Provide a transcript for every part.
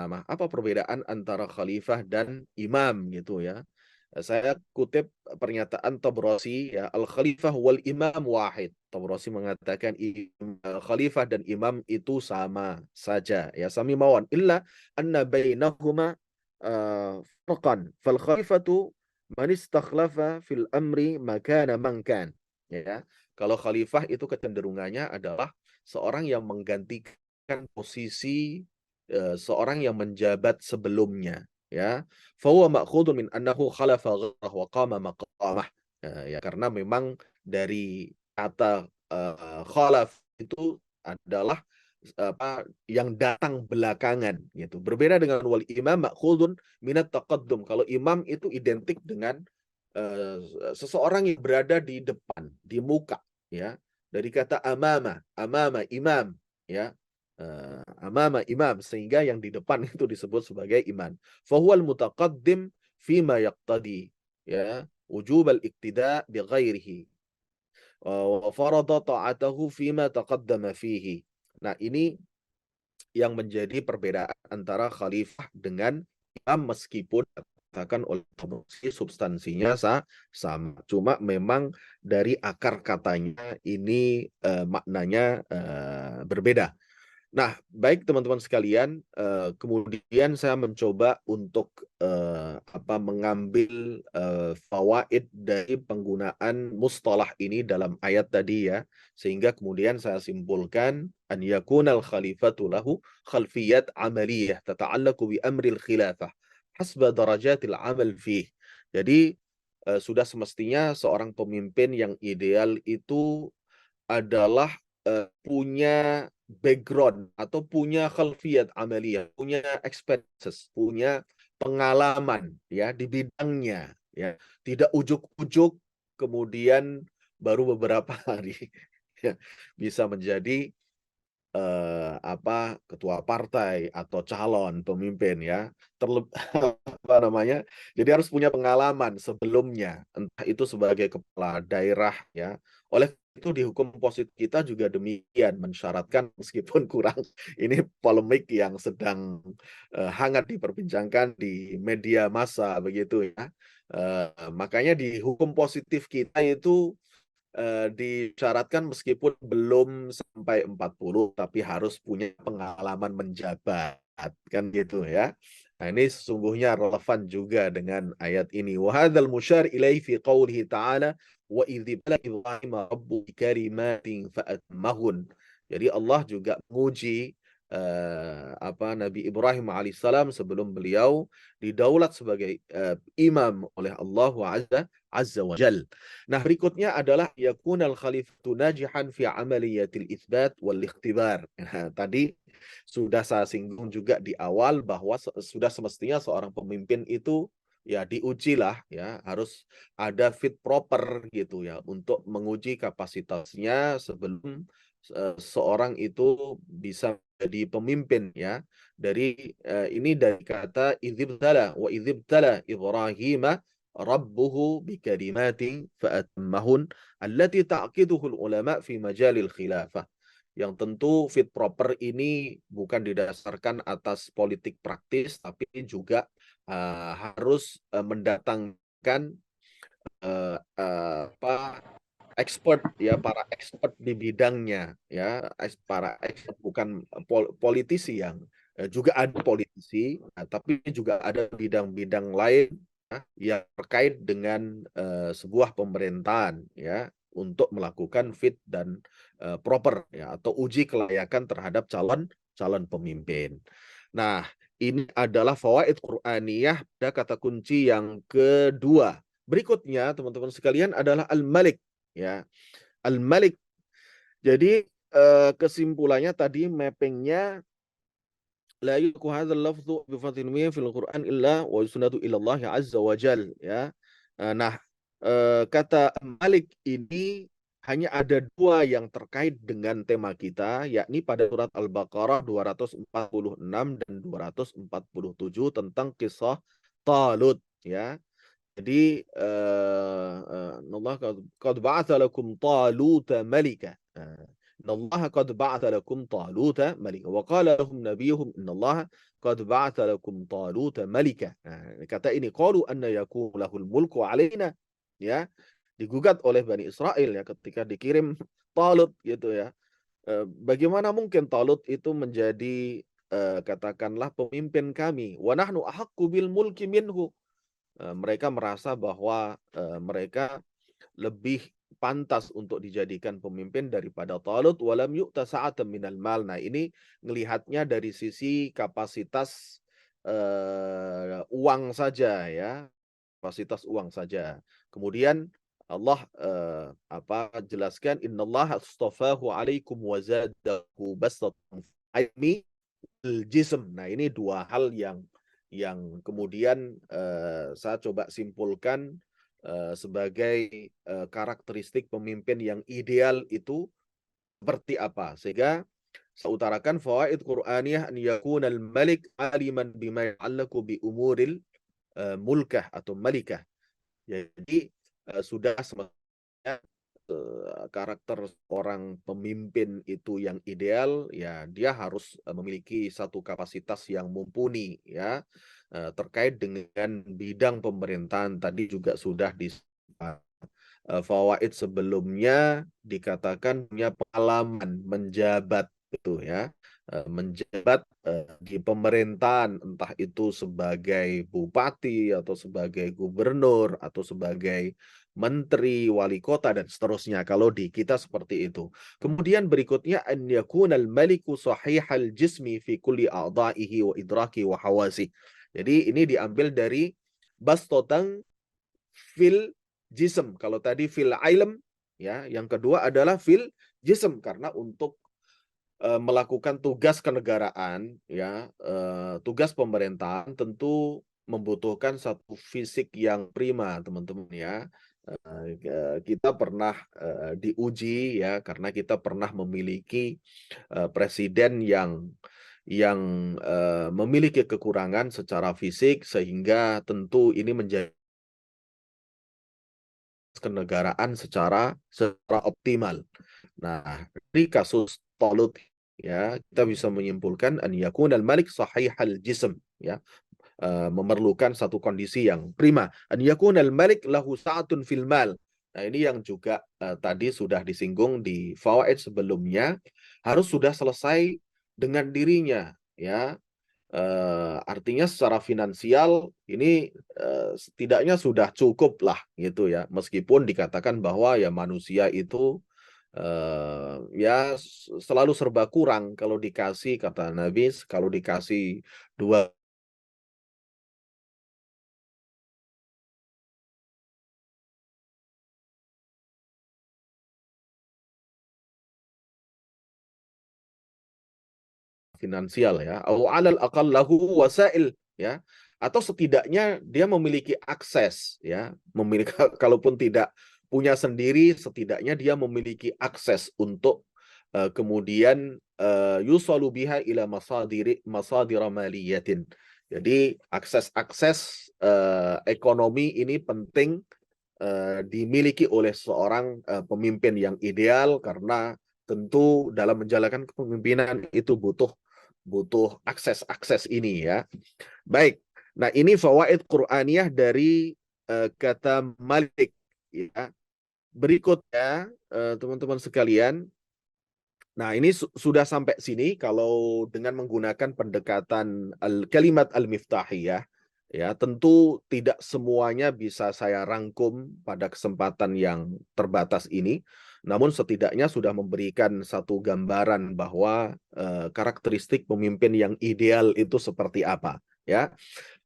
imamah. Apa perbedaan antara khalifah dan imam gitu ya? Saya kutip pernyataan Tabrasi ya, al-khalifah wal imam wahid. Tabrasi mengatakan khalifah dan imam itu sama saja ya, sami mawan illa anna bainahuma farqan. Fal khalifatu man istakhlafa fil amri makana man kan. Ya. Kalau khalifah itu kecenderungannya adalah seorang yang menggantikan posisi seorang yang menjabat sebelumnya ya. Fahuwa ma'khudun min annahu khalafa ghairah wa qama maqamah. Ya karena memang dari kata khalaf itu adalah yang datang belakangan gitu. Berbeda dengan wal imam ma'khudun minat taqaddum. Kalau imam itu identik dengan eh, seseorang yang berada di depan, di muka ya. Dari kata amama, amama imam ya. Amama imam sehingga yang di depan itu disebut sebagai imam. Fahuwal mutaqaddim fima yaqtadi ya wujub al-iqtida bi ghairihi wa farada ta'atahu fima taqaddama fihi. Nah, ini yang menjadi perbedaan antara khalifah dengan imam meskipun katakan oleh Tabrasi substansinya sama. Cuma memang dari akar katanya ini maknanya berbeda. Nah, baik teman-teman sekalian, kemudian saya mencoba untuk mengambil fawaid dari penggunaan mustalah ini dalam ayat tadi ya, sehingga kemudian saya simpulkan an yakunal khalifatu lahu khalfiyat amaliyah tata'allaqu bi amril khilafah hasba darajatil amal fih. Jadi sudah semestinya seorang pemimpin yang ideal itu adalah punya background atau punya khalfiyat amaliyah, punya experiences, punya pengalaman ya di bidangnya ya. Tidak ujuk-ujuk kemudian baru beberapa hari ya, bisa menjadi ketua partai atau calon pemimpin ya. Apa namanya? Jadi harus punya pengalaman sebelumnya, entah itu sebagai kepala daerah ya. Oleh itu di hukum positif kita juga demikian mensyaratkan meskipun kurang ini polemik yang sedang hangat diperbincangkan di media massa begitu ya. Makanya di hukum positif kita itu disyaratkan meskipun belum sampai 40 tapi harus punya pengalaman menjabat kan gitu ya. Nah, ini sesungguhnya relevan juga dengan ayat ini. Wa hadzal musyar ilaihi fi qoulihi ta'ala wa idz bala Ibrahim rabbu kalimatin fa'atmahun. Jadi Allah juga menguji Nabi Ibrahim alaihissalam sebelum beliau didaulat sebagai imam oleh Allah azza wa jal. Nah, berikutnya adalah yakunal khalifatu najihan fi amaliyatil itsbat wal ikhtibar. Nah, tadi sudah saya singgung juga di awal bahwa sudah semestinya seorang pemimpin itu ya diujilah ya, harus ada fit proper gitu ya untuk menguji kapasitasnya sebelum seorang itu bisa jadi pemimpin ya. Dari ini dari kata idzibtala wa idzibtala Ibrahim rabbuhu bikalimatin fa'atammahun allati ta'qiduhu ulama fi majalil khilafah. Yang tentu fit proper ini bukan didasarkan atas politik praktis tapi juga harus mendatangkan expert ya, para expert di bidangnya ya, para expert bukan politisi yang juga ada politisi, tapi juga ada bidang-bidang lain yang terkait dengan sebuah pemerintahan ya untuk melakukan fit dan proper ya atau uji kelayakan terhadap calon calon pemimpin. Nah, ini adalah fawaid Qur'aniyah pada kata kunci yang kedua. Berikutnya, teman-teman sekalian adalah al-malik ya. Al-malik. Jadi kesimpulannya tadi mappingnya la yuku hadzal lafdhu bi fathil mim fil Qur'an illa wa sunnatu ila Allah azza wa jal ya. Nah, kata Malik ini hanya ada dua yang terkait dengan tema kita, yakni pada surat Al-Baqarah 246 dan 247 tentang kisah Talut ya. Jadi Allah qad ba'atha lakum Taluta malika. innallaha qad ba'atha lakum taluta malika wa qala lahum nabiyuhum innallaha qad ba'atha lakum taluta malika. Nah, kata ini qalu anna yakunu lahul mulku alaina, ya, digugat oleh Bani Israel ya ketika dikirim Talut gitu ya. Bagaimana mungkin Talut itu menjadi katakanlah pemimpin kami, wa nahnu ahaqqu bil mulki minhu. Mereka merasa bahwa mereka lebih pantas untuk dijadikan pemimpin daripada Talut, walam yu'ta sa'atan minal mal. Nah, ini ngelihatnya dari sisi kapasitas uang saja ya, kapasitas uang saja. Kemudian Allah jelaskan innallaha astafahu alaikum wa zadahu bastatan ilmi jism. Nah, ini dua hal yang kemudian saya coba simpulkan sebagai karakteristik pemimpin yang ideal itu seperti apa. Sehingga saya utarakan fawaid Qur'aniyah an yakunal malik aliman bima ya'allaqu bi umuril mulkah atau malikah. Jadi sudah semestinya karakter orang pemimpin itu yang ideal, ya dia harus memiliki satu kapasitas yang mumpuni ya terkait dengan bidang pemerintahan. Tadi juga sudah di fawaid sebelumnya dikatakan punya pengalaman menjabat gitu ya, menjabat di pemerintahan, entah itu sebagai bupati atau sebagai gubernur atau sebagai menteri, wali kota dan seterusnya. Kalau di kita seperti itu. Kemudian berikutnya an yakunal maliku sahihal jismi fi kulli a'dha'ihi wa idraki wa hawasi. Jadi ini diambil dari bastotang fil jism. Kalau tadi fil ilm ya, yang kedua adalah fil jism karena untuk melakukan tugas kenegaraan ya, tugas pemerintahan tentu membutuhkan satu fisik yang prima teman-teman ya. Kita pernah diuji ya karena kita pernah memiliki presiden yang memiliki kekurangan secara fisik sehingga tentu ini menjadi kenegaraan secara optimal. Nah, dari kasus Talut ya, kita bisa menyimpulkan an yakunal malik sahihal jism ya, memerlukan satu kondisi yang prima. An yakunal malik lahu sa'atun fil mal. Nah, ini yang juga tadi sudah disinggung di fawaid sebelumnya, harus sudah selesai dengan dirinya ya. Artinya secara finansial ini setidaknya sudah cukup lah gitu ya. Meskipun dikatakan bahwa ya manusia itu ya selalu serba kurang kalau dikasih, kata Nabi, kalau dikasih dua finansial ya, au alal aqal lahu wasail ya, atau setidaknya dia memiliki akses ya, memiliki kalaupun tidak punya sendiri, setidaknya dia memiliki akses untuk kemudian yusalu biha ila masadir maliyatin. Jadi akses-akses ekonomi ini penting dimiliki oleh seorang pemimpin yang ideal karena tentu dalam menjalankan kepemimpinan itu butuh akses-akses ini ya. Baik. Nah, ini fawaid Qur'aniyah dari kata malik ya. Berikutnya teman-teman sekalian, nah ini sudah sampai sini kalau dengan menggunakan pendekatan kalimat al-miftahiyah ya, tentu tidak semuanya bisa saya rangkum pada kesempatan yang terbatas ini. Namun setidaknya sudah memberikan satu gambaran bahwa karakteristik pemimpin yang ideal itu seperti apa ya.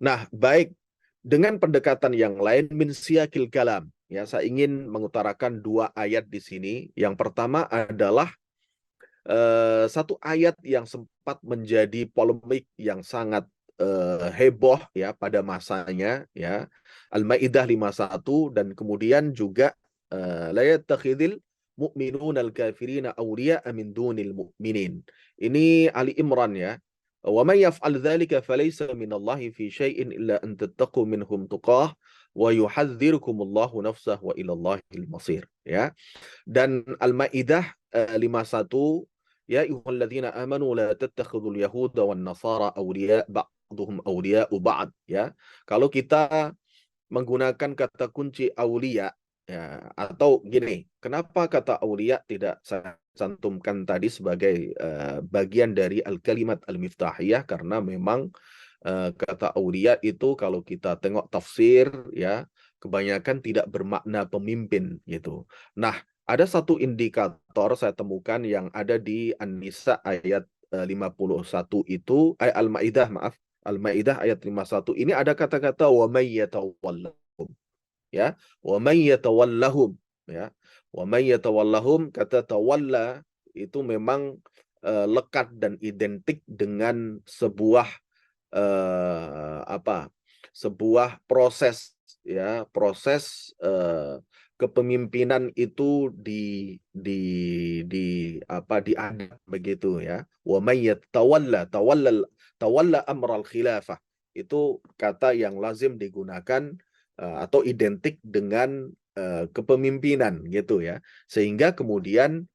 Nah, baik, dengan pendekatan yang lain min siyakil kalam ya, saya ingin mengutarakan dua ayat di sini. Yang pertama adalah satu ayat yang sempat menjadi polemik yang sangat heboh ya pada masanya ya, Al-Maidah 51, dan kemudian juga la yattakhidil mu'minuna al-kafirina awliya'a min dunil mu'minin. Ini Ali Imran ya. Wa may yaf'al dzalika falaysa minallahi fi syai'in illa an tattaqu minhum tuqah wa yuhadzirukumullahu nafsah wa ilallahil masir ya. Dan Al-Maidah 51, ya ayyuhalladzina amanu la tattakhidul yahuda wan nasara awliya ba'dhum awliya'u ba'd, ya. Kalau kita menggunakan kata kunci aulia, ya, atau gini, kenapa kata aulia tidak saya cantumkan tadi sebagai bagian dari al-kalimat al-miftahiyah, karena memang kata aulia itu kalau kita tengok tafsir, ya, kebanyakan tidak bermakna pemimpin gitu. Nah, ada satu indikator saya temukan yang ada di An-Nisa ayat 51 itu, Al-Maidah, maaf, Al-Maidah ayat 51 ini ada kata-kata wa may yatawallahum, ya. Wa may yatawallahum, ya. Wa may yatawallahum, kata tawalla itu memang lekat dan identik dengan sebuah apa? Sebuah proses, ya, proses kepemimpinan itu diangkat begitu, ya. Wa may tawalla amral khilafah. Itu kata yang lazim digunakan atau identik dengan kepemimpinan gitu, ya. Sehingga kemudian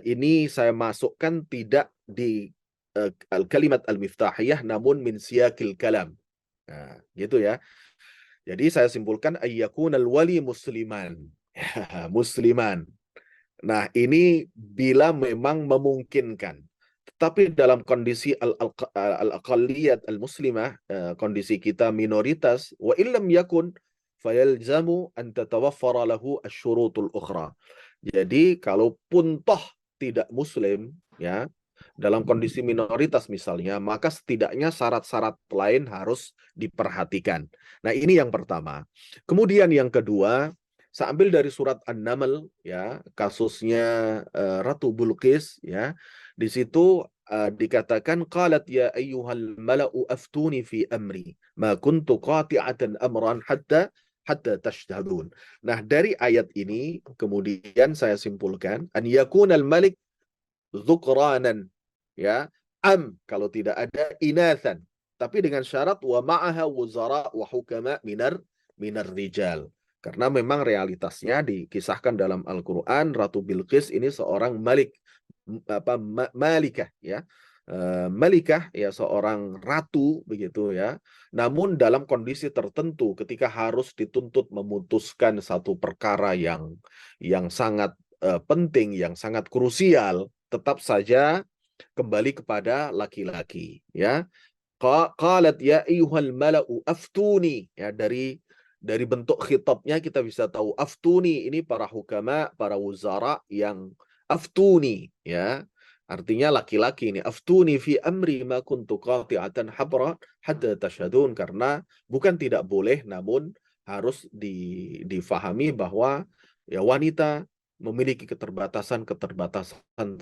ini saya masukkan tidak di kalimat al-miftahiyah namun min siyakil kalam. Nah, gitu ya. Jadi saya simpulkan ayyakunal wali musliman. Musliman. Nah, ini bila memang memungkinkan. Tetapi dalam kondisi al-aqalliyat al-muslimah, kondisi kita minoritas, wa illam yakun fayalzamu an tatawaffara lahu asy-syurutul ukhra. Jadi kalaupun toh tidak muslim, ya, dalam kondisi minoritas misalnya, maka setidaknya syarat-syarat lain harus diperhatikan. Nah, ini yang pertama. Kemudian yang kedua, saya ambil dari surat An-Naml, ya, kasusnya Ratu Bilqis, ya. Di situ dikatakan qalat ya ayyuhal mala'u aftuni fi amri ma kuntu qati'atan amran hatta tashdadun. Nah, dari ayat ini kemudian saya simpulkan an yakunal malik zukranan, ya, kalau tidak ada inathan, tapi dengan syarat wa ma'aha wuzara wa hukama minar rijal. Karena memang realitasnya dikisahkan dalam Al-Qur'an, Ratu Bilqis ini seorang malikah, ya. Malikah, ya, seorang ratu begitu, ya. Namun dalam kondisi tertentu ketika harus dituntut memutuskan satu perkara yang sangat penting, yang sangat krusial, tetap saja kembali kepada laki-laki, ya. Qalat ya ayyuhal mala'u aftuni, ya, dari bentuk khitabnya kita bisa tahu aftuni ini para hukama, para wuzara yang aftuni, ya. Artinya laki-laki ini aftuni fi amri ma kuntu qati'atan habra hatta tashhadun, karena bukan tidak boleh namun harus difahami bahwa, ya, wanita memiliki keterbatasan